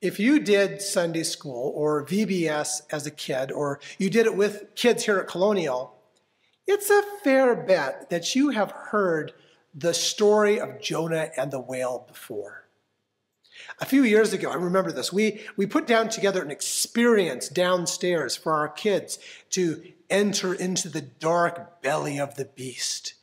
If you did Sunday school or VBS as a kid, or you did it with kids here at Colonial, it's a fair bet that you have heard the story of Jonah and the whale before. A few years ago, I remember this, we put down together an experience downstairs for our kids to enter into the dark belly of the beast.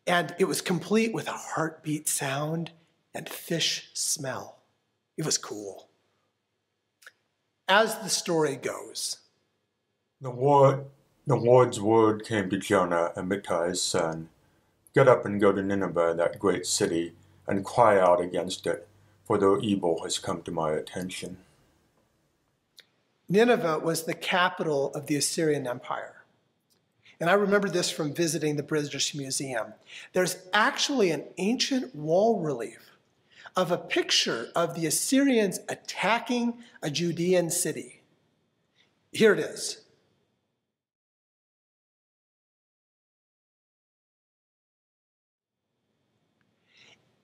And it was complete with a heartbeat sound and fish smell. It was cool. As the story goes, The Lord's word came to Jonah, Amittai his son. Get up and go to Nineveh, that great city, and cry out against it, for their evil has come to my attention. Nineveh was the capital of the Assyrian Empire. And I remember this from visiting the British Museum. There's actually an ancient wall relief of a picture of the Assyrians attacking a Judean city. Here it is.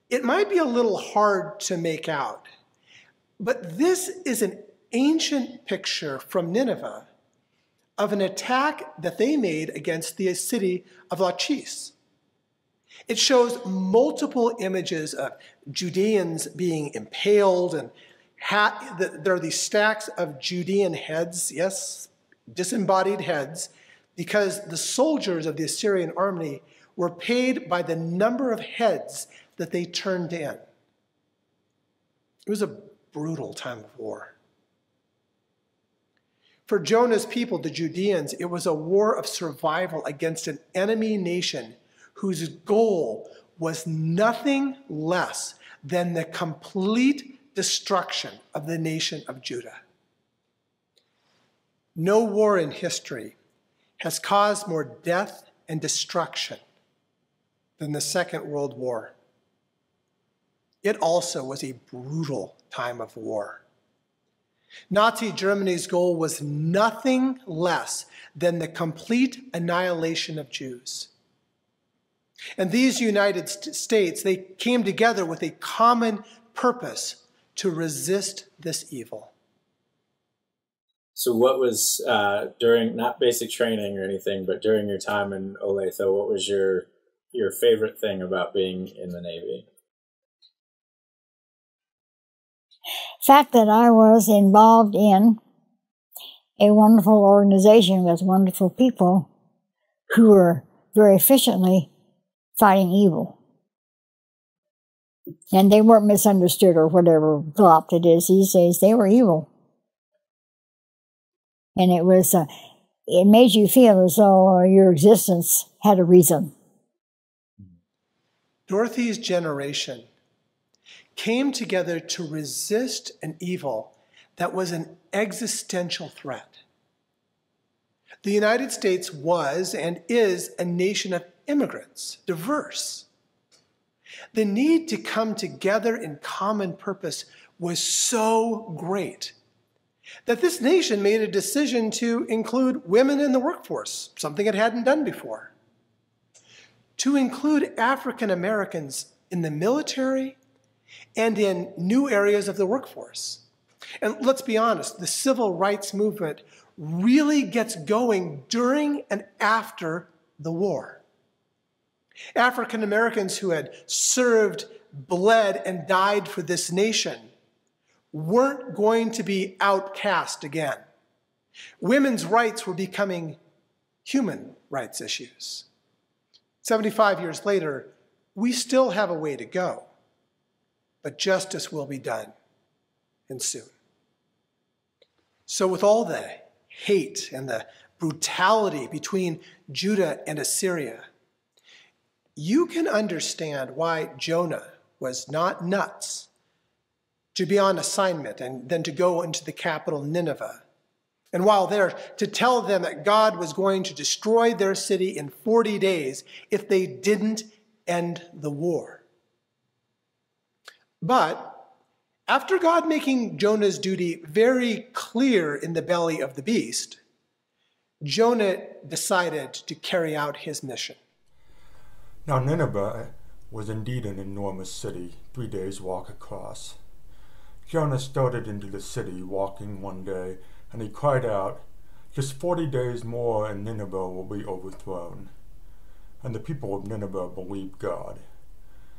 It might be a little hard to make out, but this is an ancient picture from Nineveh of an attack that they made against the city of Lachish. It shows multiple images of Judeans being impaled, and there are these stacks of Judean heads, yes, disembodied heads, because the soldiers of the Assyrian army were paid by the number of heads that they turned in. It was a brutal time of war. For Jonah's people, the Judeans, it was a war of survival against an enemy nation whose goal was nothing less than the complete destruction of the nation of Judah. No war in history has caused more death and destruction than the Second World War. It also was a brutal time of war. Nazi Germany's goal was nothing less than the complete annihilation of Jews. And these United States, they came together with a common purpose to resist this evil. So what was, during, not basic training or anything, but during your time in Olathe, what was your favorite thing about being in the Navy? The fact that I was involved in a wonderful organization with wonderful people who were very efficiently fighting evil. And they weren't misunderstood or whatever flop it is these days. They were evil. And it was, it made you feel as though your existence had a reason. Dorothy's generation came together to resist an evil that was an existential threat. The United States was and is a nation of immigrants, diverse. The need to come together in common purpose was so great that this nation made a decision to include women in the workforce, something it hadn't done before. To include African Americans in the military and in new areas of the workforce. And let's be honest, the civil rights movement really gets going during and after the war. African Americans who had served, bled, and died for this nation weren't going to be outcast again. Women's rights were becoming human rights issues. 75 years later, we still have a way to go, but justice will be done, and soon. So with all the hate and the brutality between Judah and Assyria, you can understand why Jonah was not nuts to be on assignment and then to go into the capital Nineveh. And while there, to tell them that God was going to destroy their city in 40 days if they didn't end the war. But after God making Jonah's duty very clear in the belly of the beast, Jonah decided to carry out his mission. Now Nineveh was indeed an enormous city, 3 days' walk across. Jonah started into the city walking one day, and he cried out, "Just 40 days more and Nineveh will be overthrown." And the people of Nineveh believed God.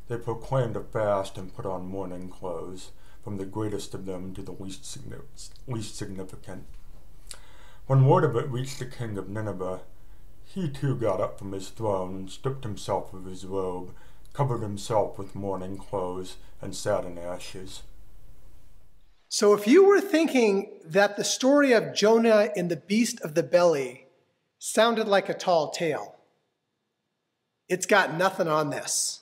They proclaimed a fast and put on mourning clothes, from the greatest of them to the least significant. When word of it reached the king of Nineveh, he too got up from his throne, stripped himself of his robe, covered himself with mourning clothes, and sat in ashes. So if you were thinking that the story of Jonah and the beast of the belly sounded like a tall tale, it's got nothing on this.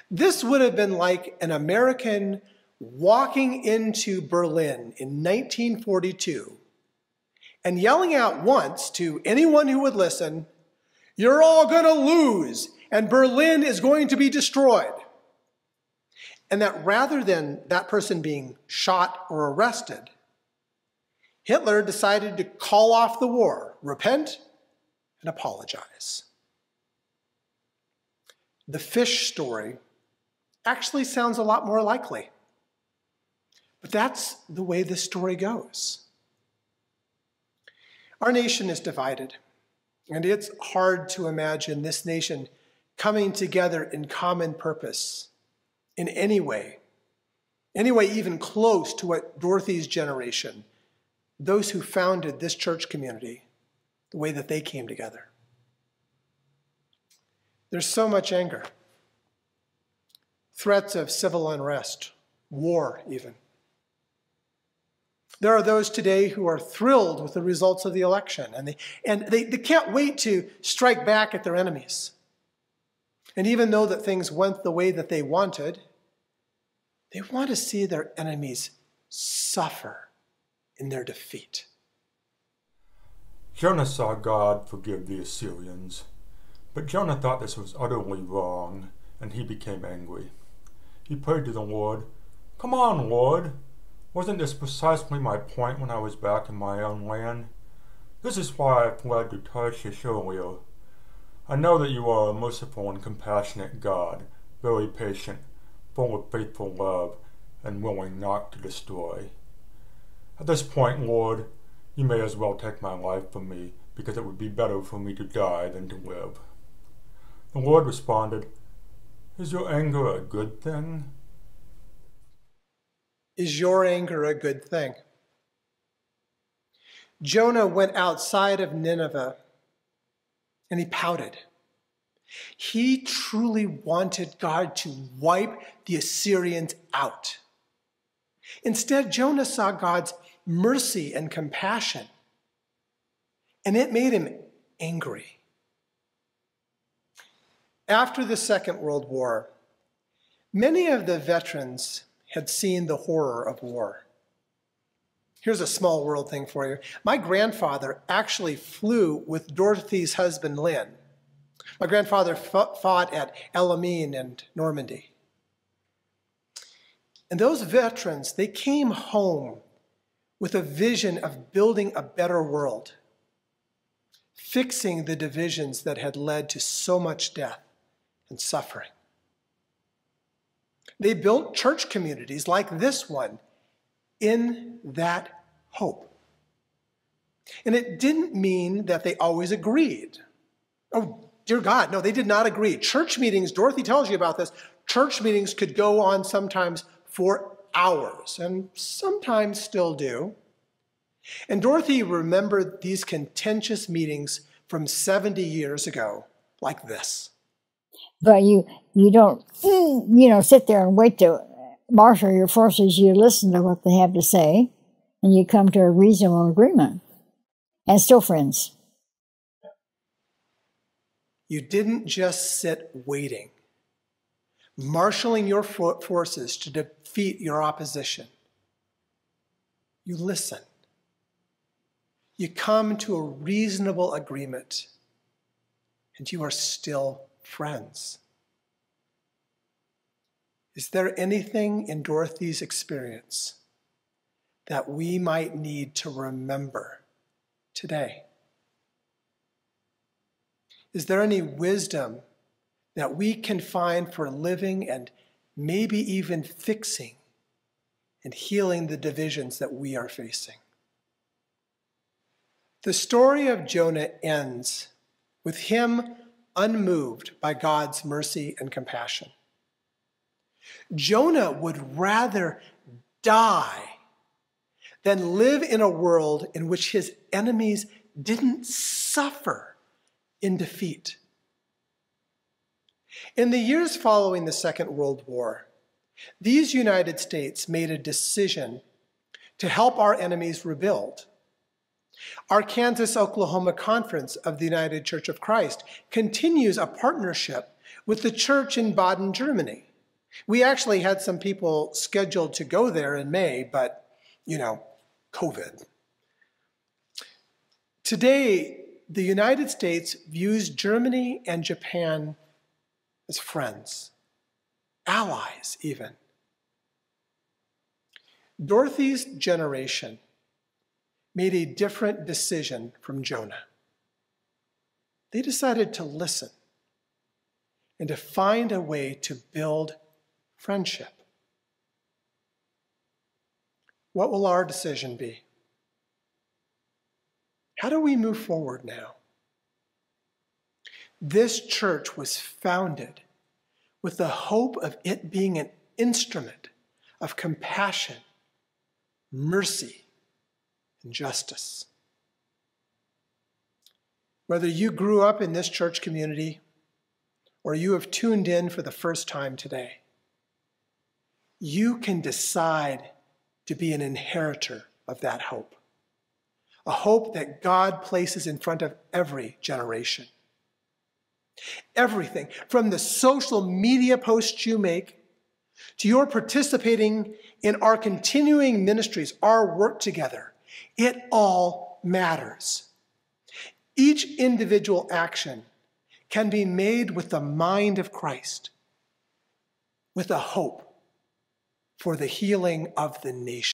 This would have been like an American walking into Berlin in 1942 and yelling out once to anyone who would listen, "You're all going to lose, and Berlin is going to be destroyed." And that rather than that person being shot or arrested, Hitler decided to call off the war, repent, and apologize. The fish story actually sounds a lot more likely. But that's the way this story goes. Our nation is divided, and it's hard to imagine this nation coming together in common purpose in any way even close to what Dorothy's generation, those who founded this church community, the way that they came together. There's so much anger, threats of civil unrest, war even. There are those today who are thrilled with the results of the election, and they can't wait to strike back at their enemies. And even though that things went the way that they wanted, they want to see their enemies suffer in their defeat. Jonah saw God forgive the Assyrians, but Jonah thought this was utterly wrong, and he became angry. He prayed to the Lord, "Come on, Lord. Wasn't this precisely my point when I was back in my own land? This is why I fled to Tarshish earlier. I know that you are a merciful and compassionate God, very patient, full of faithful love, and willing not to destroy. At this point, Lord, you may as well take my life from me, because it would be better for me to die than to live." The Lord responded, "Is your anger a good thing?" Is your anger a good thing? Jonah went outside of Nineveh and he pouted. He truly wanted God to wipe the Assyrians out. Instead, Jonah saw God's mercy and compassion, and it made him angry. After the Second World War, many of the veterans had seen the horror of war. Here's a small world thing for you. My grandfather actually flew with Dorothy's husband, Lynn. My grandfather fought at El Alamein and Normandy. And those veterans, they came home with a vision of building a better world, fixing the divisions that had led to so much death and suffering. They built church communities like this one in that hope. And it didn't mean that they always agreed. Oh, dear God, no, they did not agree. Church meetings, Dorothy tells you about this, church meetings could go on sometimes for hours, and sometimes still do. And Dorothy remembered these contentious meetings from 70 years ago like this. But you don't, sit there and wait to marshal your forces. You listen to what they have to say, and you come to a reasonable agreement, and still friends. You didn't just sit waiting, marshaling your forces to defeat your opposition. You listen. You come to a reasonable agreement, and you are still friends. Is there anything in Dorothy's experience that we might need to remember today? Is there any wisdom that we can find for living and maybe even fixing and healing the divisions that we are facing. The story of Jonah ends with him unmoved by God's mercy and compassion. Jonah would rather die than live in a world in which his enemies didn't suffer in defeat. In the years following the Second World War, these United States made a decision to help our enemies rebuild. Our Kansas-Oklahoma Conference of the United Church of Christ continues a partnership with the church in Baden, Germany. We actually had some people scheduled to go there in May, but, COVID. Today, the United States views Germany and Japan as friends, allies even. Dorothy's generation made a different decision from Jonah. They decided to listen and to find a way to build friendship. What will our decision be? How do we move forward now? This church was founded with the hope of it being an instrument of compassion, mercy, and justice. Whether you grew up in this church community or you have tuned in for the first time today, you can decide to be an inheritor of that hope, a hope that God places in front of every generation. Everything from the social media posts you make to your participating in our continuing ministries, our work together, it all matters. Each individual action can be made with the mind of Christ, with a hope for the healing of the nation.